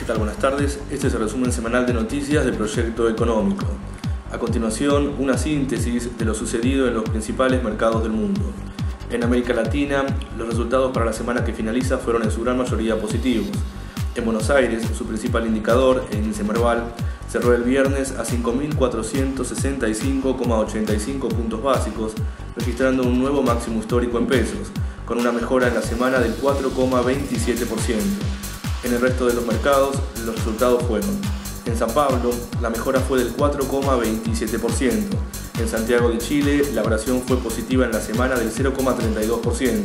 tal? Buenas tardes. Este es el resumen semanal de noticias del Proyecto Económico. A continuación, una síntesis de lo sucedido en los principales mercados del mundo. En América Latina, los resultados para la semana que finaliza fueron en su gran mayoría positivos. En Buenos Aires, su principal indicador, el índice Merval, cerró el viernes a 5.465,85 puntos básicos, registrando un nuevo máximo histórico en pesos, con una mejora en la semana del 4,27%. En el resto de los mercados, los resultados fueron: en San Pablo, la mejora fue del 4,27%. En Santiago de Chile, la variación fue positiva en la semana del 0,32%.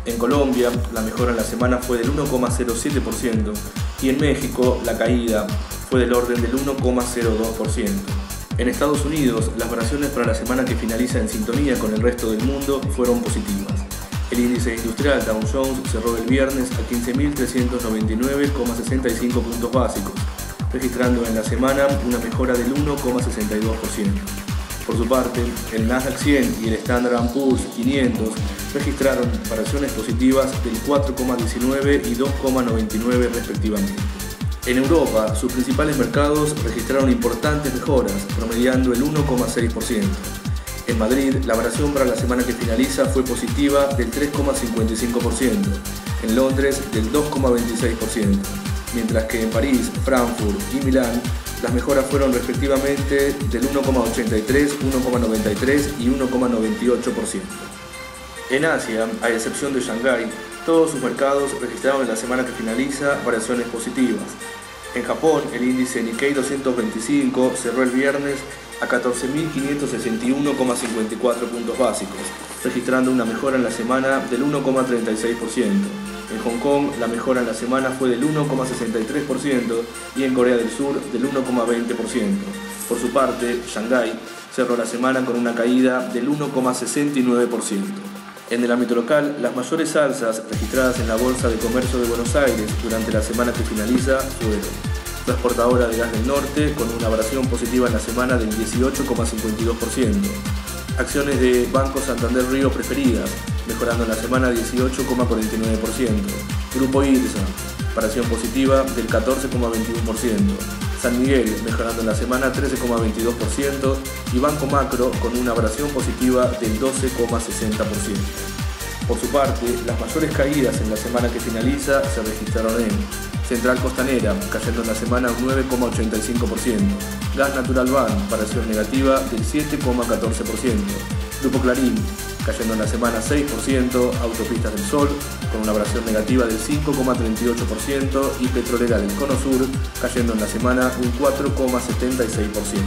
En Colombia, la mejora en la semana fue del 1,07%. Y en México, la caída fue del orden del 1,02%. En Estados Unidos, las variaciones para la semana que finaliza en sintonía con el resto del mundo fueron positivas. El índice industrial Dow Jones cerró el viernes a 15.399,65 puntos básicos, registrando en la semana una mejora del 1,62%. Por su parte, el Nasdaq 100 y el Standard & Poor's 500 registraron variaciones positivas del 4,19 y 2,99 respectivamente. En Europa, sus principales mercados registraron importantes mejoras, promediando el 1,6%. En Madrid, la variación para la semana que finaliza fue positiva del 3,55%, en Londres del 2,26%, mientras que en París, Frankfurt y Milán las mejoras fueron respectivamente del 1,83, 1,93 y 1,98%. En Asia, a excepción de Shanghái, todos sus mercados registraron en la semana que finaliza variaciones positivas. En Japón, el índice Nikkei 225 cerró el viernes a 14.561,54 puntos básicos, registrando una mejora en la semana del 1,36%. En Hong Kong, la mejora en la semana fue del 1,63% y en Corea del Sur del 1,20%. Por su parte, Shanghái cerró la semana con una caída del 1,69%. En el ámbito local, las mayores alzas registradas en la Bolsa de Comercio de Buenos Aires durante la semana que finaliza fueron: la exportadora de gas del norte, con una variación positiva en la semana del 18,52%. Acciones de Banco Santander Río preferidas, mejorando en la semana 18,49%. Grupo IRSA, variación positiva del 14,21%. San Miguel, mejorando en la semana 13,22%. Y Banco Macro, con una variación positiva del 12,60%. Por su parte, las mayores caídas en la semana que finaliza se registraron en Central Costanera, cayendo en la semana un 9,85%. Gas Natural Ban, variación negativa del 7,14%. Grupo Clarín, cayendo en la semana 6%. Autopistas del Sol, con una variación negativa del 5,38%. Y Petrolera del Cono Sur, cayendo en la semana un 4,76%.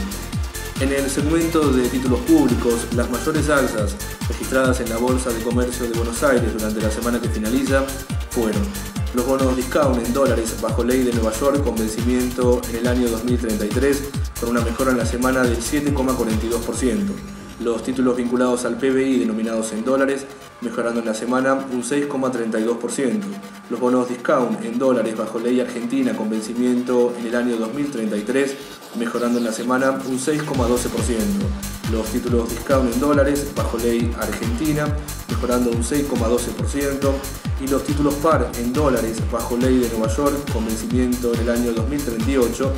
En el segmento de títulos públicos, las mayores alzas registradas en la Bolsa de Comercio de Buenos Aires durante la semana que finaliza fueron: los bonos discount en dólares bajo ley de Nueva York con vencimiento en el año 2033, con una mejora en la semana del 7,42%. Los títulos vinculados al PBI denominados en dólares, mejorando en la semana un 6,32%. Los bonos discount en dólares bajo ley argentina con vencimiento en el año 2033, mejorando en la semana un 6,12%. Los títulos discount en dólares bajo ley argentina, mejorando un 6,12%. Y los títulos par en dólares bajo ley de Nueva York con vencimiento en el año 2038,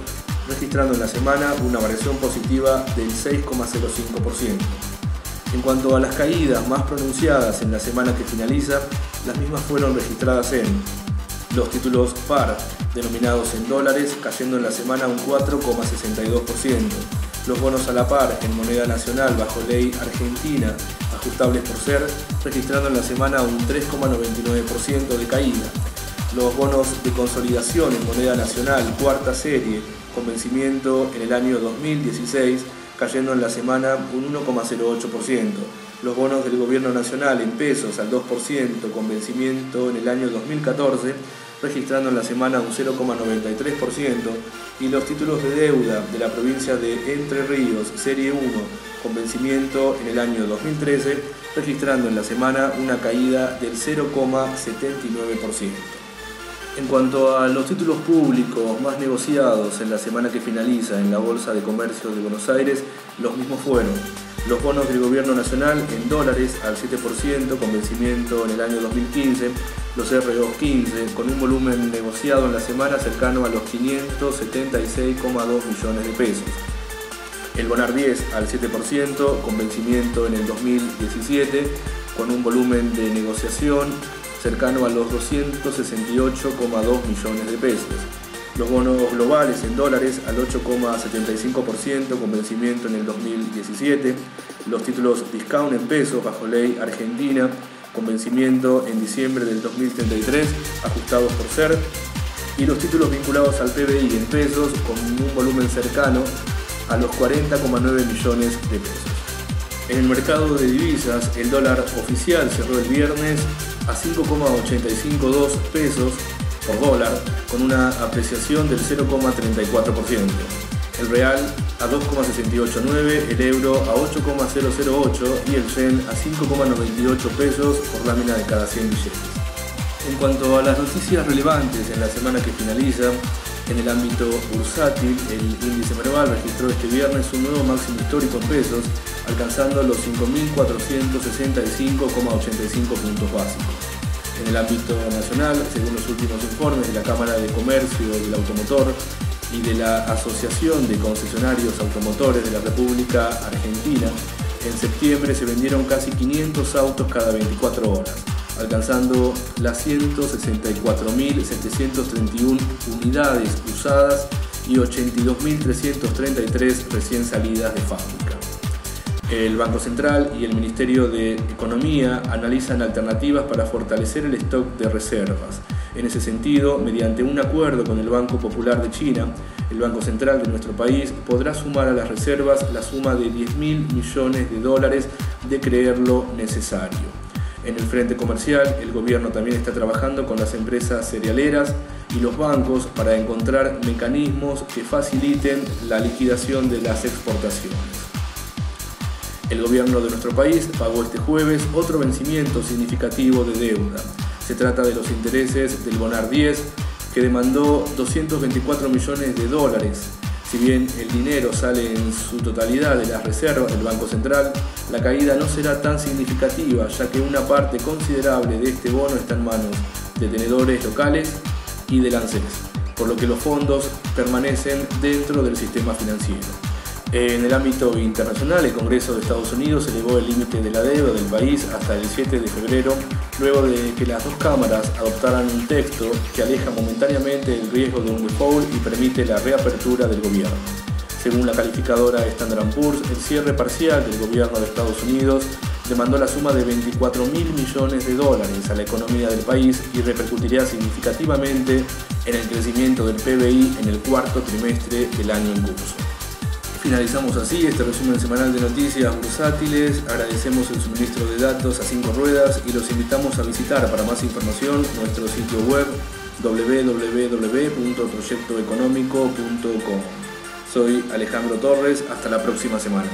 registrando en la semana una variación positiva del 6,05%. En cuanto a las caídas más pronunciadas en la semana que finaliza, las mismas fueron registradas en los títulos par denominados en dólares, cayendo en la semana un 4,62%. Los bonos a la par en moneda nacional bajo ley argentina, ajustables por ser, registrando en la semana un 3,99% de caída. Los bonos de consolidación en moneda nacional cuarta serie con vencimiento en el año 2016, cayendo en la semana un 1,08%. Los bonos del gobierno nacional en pesos al 2% con vencimiento en el año 2014, registrando en la semana un 0,93%. Y los títulos de deuda de la provincia de Entre Ríos serie 1 con vencimiento en el año 2013, registrando en la semana una caída del 0,79%. En cuanto a los títulos públicos más negociados en la semana que finaliza en la Bolsa de Comercio de Buenos Aires, los mismos fueron: Los bonos del gobierno nacional en dólares al 7% con vencimiento en el año 2015, los RO15 con un volumen negociado en la semana cercano a los 576,2 millones de pesos. El Bonar 10 al 7% con vencimiento en el 2017 con un volumen de negociación cercano a los 268,2 millones de pesos. Los bonos globales en dólares al 8,75% con vencimiento en el 2017. Los títulos discount en pesos bajo ley argentina con vencimiento en diciembre del 2033, ajustados por SER. Y los títulos vinculados al PBI en pesos con un volumen cercano a los 40,9 millones de pesos. En el mercado de divisas, el dólar oficial cerró el viernes a 5,852 pesos por dólar, con una apreciación del 0,34%. El real a 2,689, el euro a 8,008 y el yen a 5,98 pesos por lámina de cada 100 billetes. En cuanto a las noticias relevantes en la semana que finaliza, en el ámbito bursátil, el índice Merval registró este viernes un nuevo máximo histórico en pesos, alcanzando los 5.465,85 puntos básicos. En el ámbito nacional, según los últimos informes de la Cámara de Comercio del Automotor y de la Asociación de Concesionarios Automotores de la República Argentina, en septiembre se vendieron casi 500 autos cada 24 horas, alcanzando las 164.731 unidades usadas y 82.333 recién salidas de fábrica. El Banco Central y el Ministerio de Economía analizan alternativas para fortalecer el stock de reservas. En ese sentido, mediante un acuerdo con el Banco Popular de China, el Banco Central de nuestro país podrá sumar a las reservas la suma de 10.000 millones de dólares de creerlo necesario. En el frente comercial, el gobierno también está trabajando con las empresas cerealeras y los bancos para encontrar mecanismos que faciliten la liquidación de las exportaciones. El gobierno de nuestro país pagó este jueves otro vencimiento significativo de deuda. Se trata de los intereses del Bonar 10, que demandó 224 millones de dólares. Si bien el dinero sale en su totalidad de las reservas del Banco Central, la caída no será tan significativa, ya que una parte considerable de este bono está en manos de tenedores locales y del ANSES, por lo que los fondos permanecen dentro del sistema financiero. En el ámbito internacional, el Congreso de Estados Unidos elevó el límite de la deuda del país hasta el 7 de febrero, luego de que las dos cámaras adoptaran un texto que aleja momentáneamente el riesgo de un default y permite la reapertura del gobierno. Según la calificadora Standard & Poor's, el cierre parcial del gobierno de Estados Unidos demandó la suma de 24.000 millones de dólares a la economía del país y repercutirá significativamente en el crecimiento del PBI en el cuarto trimestre del año en curso. Finalizamos así este resumen semanal de noticias bursátiles. Agradecemos el suministro de datos a 5 Ruedas y los invitamos a visitar para más información nuestro sitio web www.proyectoeconómico.com. Soy Alejandro Torres, hasta la próxima semana.